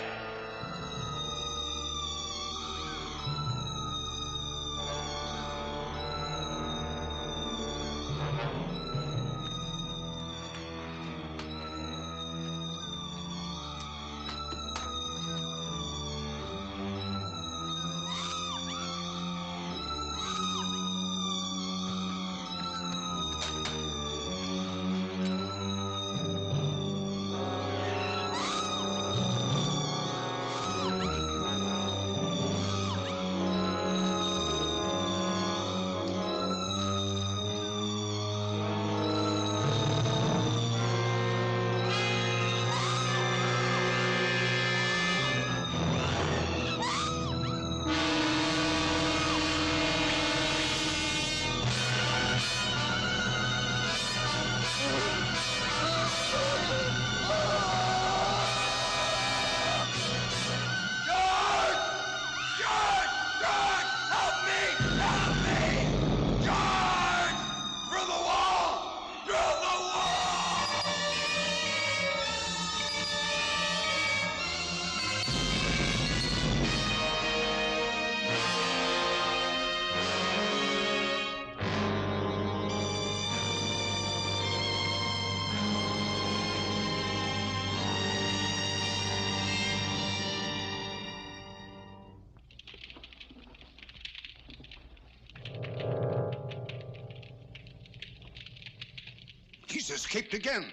He's escaped again.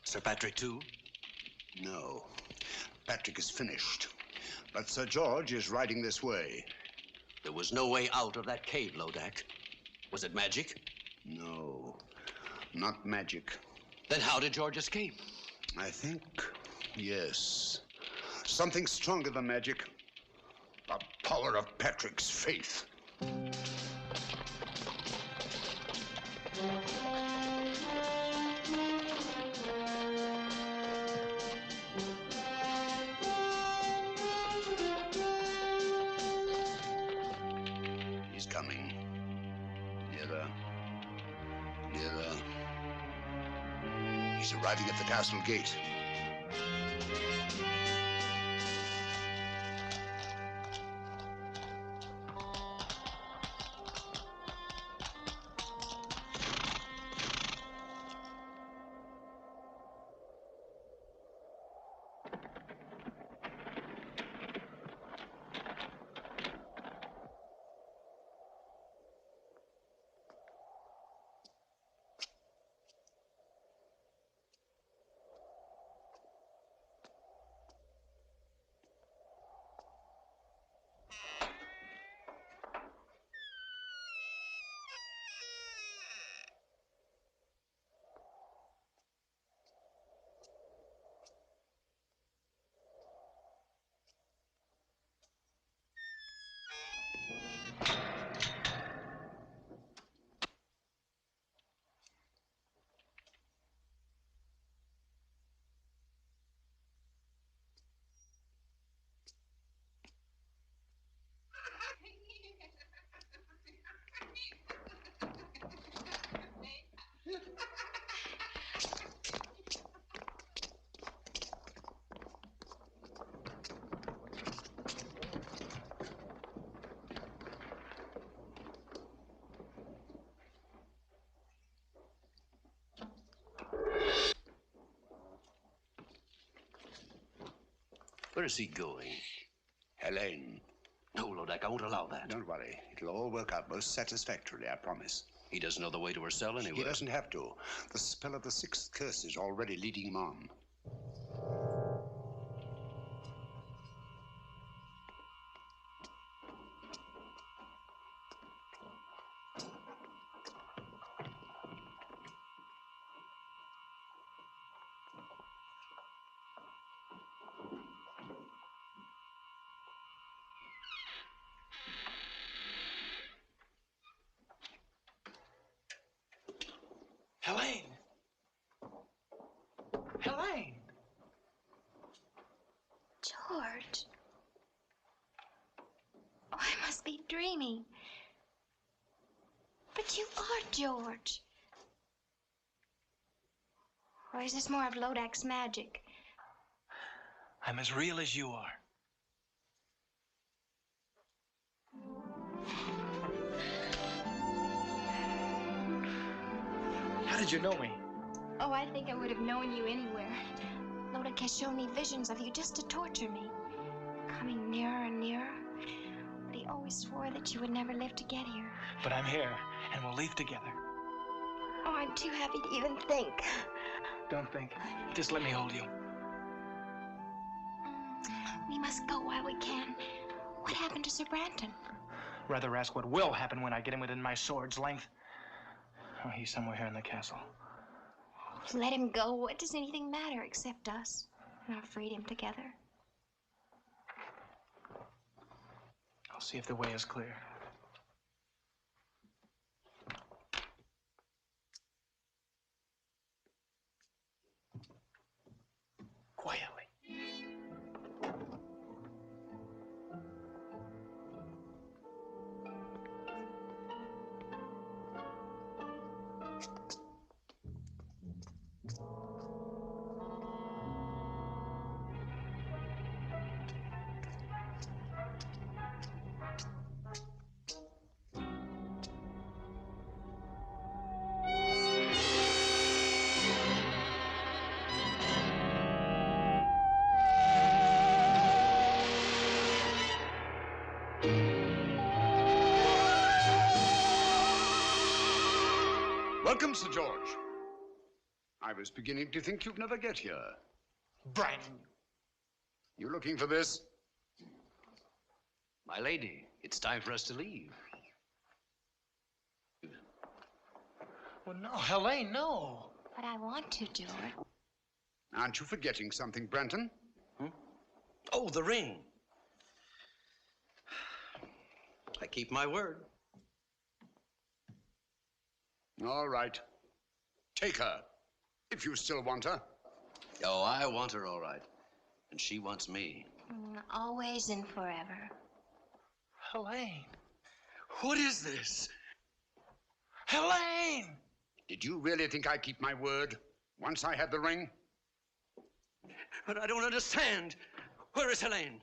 Sir Patrick, too?
No. Patrick is finished. But Sir George is riding this way.
There was no way out of that cave, Lodac. Was it magic?
No, not magic.
Then how did George escape?
I think, yes. Something stronger than magic. The power of Patrick's faith. He's coming. Nearer. Nearer. He's arriving at the castle gate.
Where is he going?
Helene.
No, Lodac, I won't allow that.
Don't worry. It'll all work out most satisfactorily, I promise.
He doesn't know the way to her cell anyway.
He doesn't have to. The spell of the sixth curse is already leading him on.
Helene! Helene!
George. Oh, I must be dreaming. But you are George. Or is this more of Lodac's magic?
I'm as real as you are. How did you know me?
Oh, I think I would have known you anywhere. Lodac has shown me visions of you just to torture me. Coming nearer and nearer. But he always swore that you would never live to get here.
But I'm here, and we'll leave together.
Oh, I'm too happy to even think.
Don't think. Just let me hold you.
We must go while we can. What happened to Sir Branton?
Rather ask what will happen when I get him within my sword's length. Oh, he's somewhere here in the castle.
Let him go. What does anything matter except us and our freedom together?
I'll see if the way is clear. Quietly.
Welcome, Sir George. I was beginning to think you'd never get here.
Branton.
You looking for this?
My lady, it's time for us to leave.
Well, no, Helene, no.
But I want to, George.
Aren't you forgetting something, Branton?
Oh, the ring. I keep my word.
All right. Take her, if you still want her.
Oh, I want her all right. And she wants me.
Always and forever.
Helene. What is this? Helene!
Did you really think I keep my word once I had the ring?
But I don't understand. Where is Helene?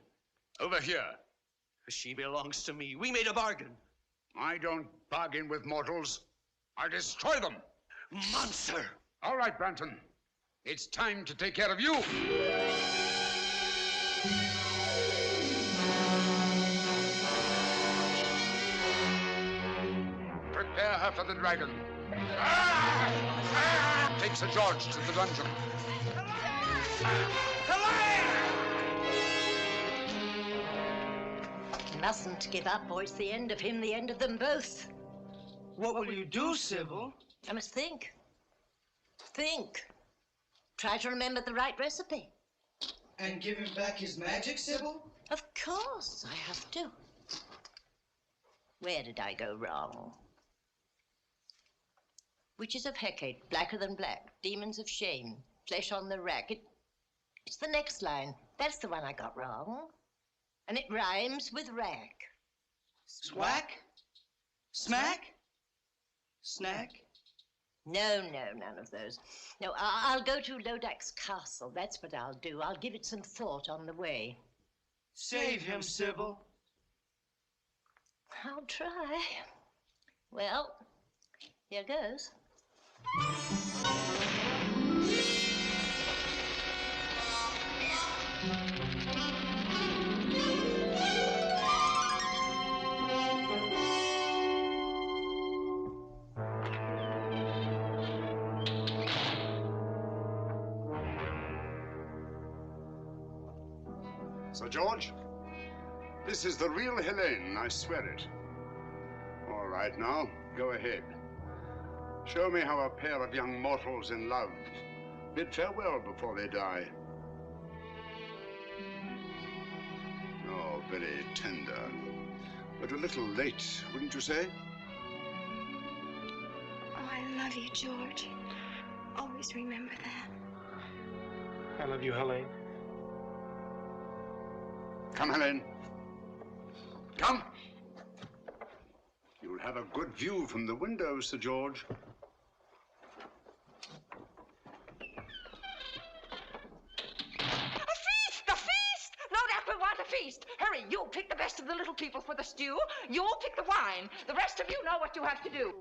Over here.
She belongs to me. We made a bargain.
I don't bargain with mortals. I destroy them.
Monster!
All right, Branton. It's time to take care of you. Prepare her for the dragon. Take Sir George to the dungeon.
Mustn't give up, or it's the end of him, the end of them both.
What will you do, Sybil?
I must think. Think. Try to remember the right recipe.
And give him back his magic, Sybil?
Of course, I have to. Where did I go wrong? Witches of Hecate, blacker than black. Demons of shame, flesh on the rack. It's the next line. That's the one I got wrong. And it rhymes with rack.
Swack? Smack? Snack?
No, none of those. No, I'll go to Lodac's castle. That's what I'll do. I'll give it some thought on the way.
Save him, Sybil.
I'll try. Well, here goes.
Sir George, this is the real Helene, I swear it. All right, now, go ahead. Show me how a pair of young mortals in love bid farewell before they die. Oh, very tender, but a little late, wouldn't you say?
Oh, I love you, George. Always remember that.
I love you, Helene.
Come, Helene. Come. You'll have a good view from the window, Sir George.
A feast! Lodac will want a feast. Hurry, you pick the best of the little people for the stew. You pick the wine. The rest of you know what you have to do.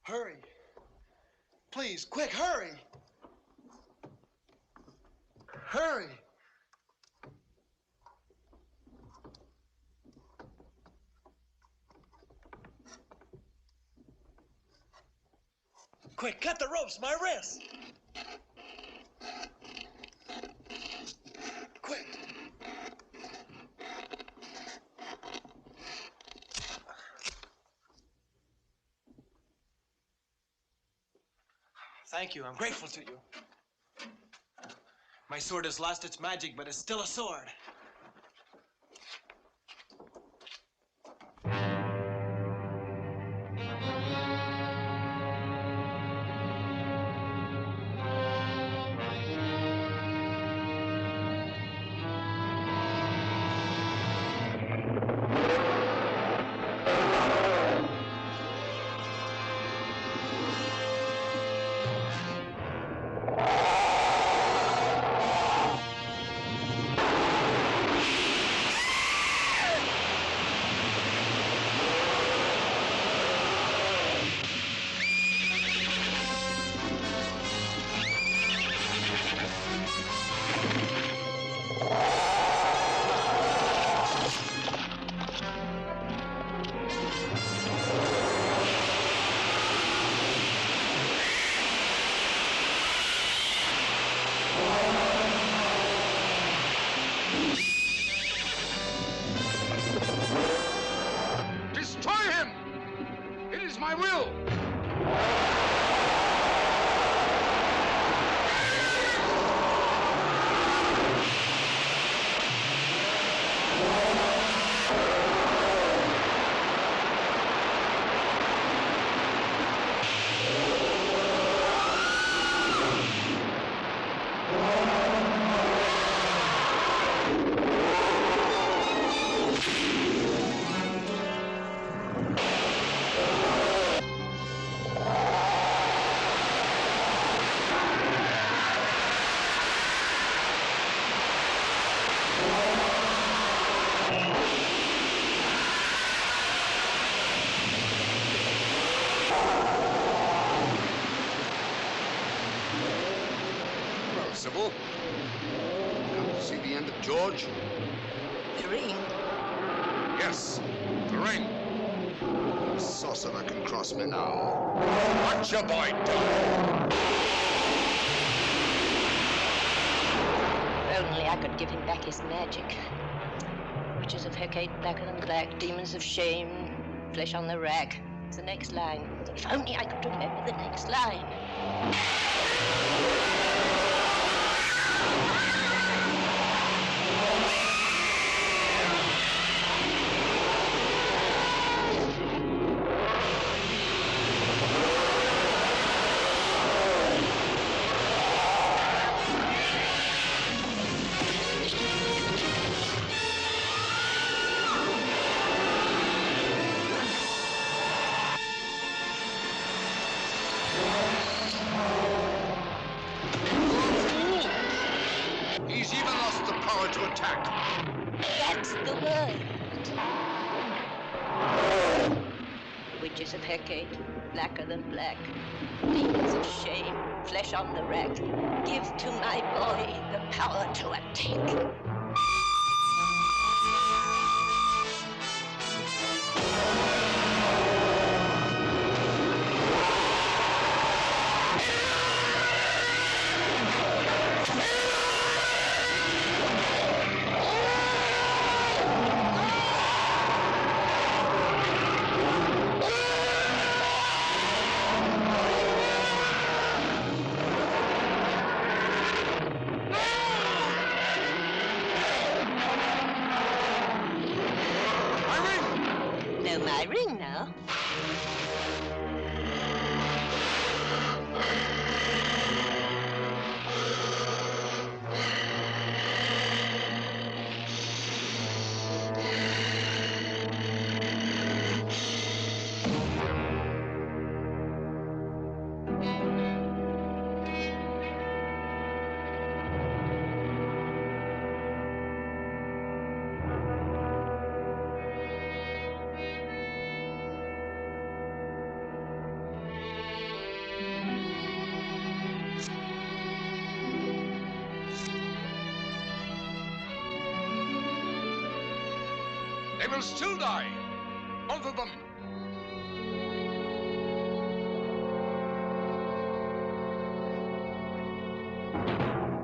Hurry. Please, quick, hurry. Hurry. Quick, cut the ropes, my wrists. Quick.
Thank you. I'm grateful to you. My sword has lost its magic, but it's still a sword.
Sybil. See the end of George?
The ring.
Yes, the ring. No sorcerer can cross me now. What's your boy doing?
If only I could give him back his magic. Witches of Hecate, blacker than black, demons of shame, flesh on the rack. It's the next line. If only I could remember the next line.
He's even lost the power to attack.
That's the word. Witches of Hecate, blacker than black, demons of shame, flesh on the rack. Give to my boy the power to attack. My ring now.
They will still die. Both of them.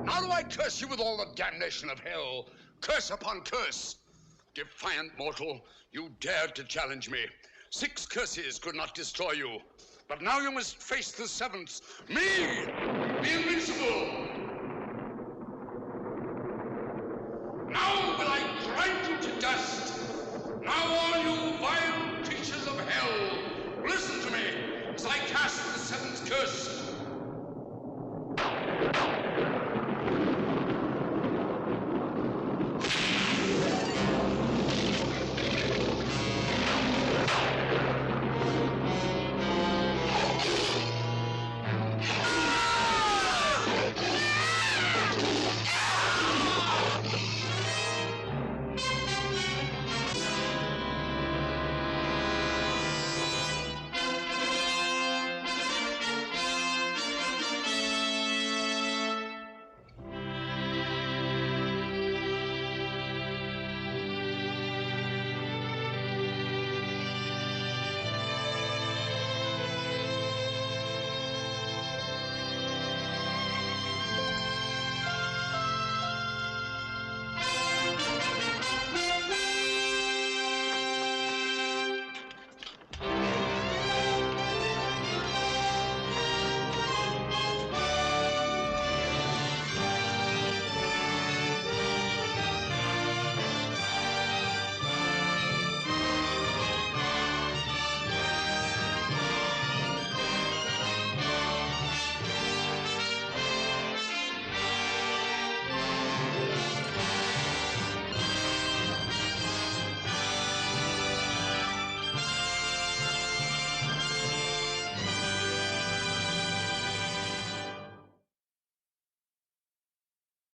Now do I curse you with all the damnation of hell. Curse upon curse. Defiant mortal, you dared to challenge me. 6 curses could not destroy you. But now you must face the 7th. Me, the invincible. Now will I grind you to dust. Now all you vile creatures of hell, listen to me as I cast the 7th curse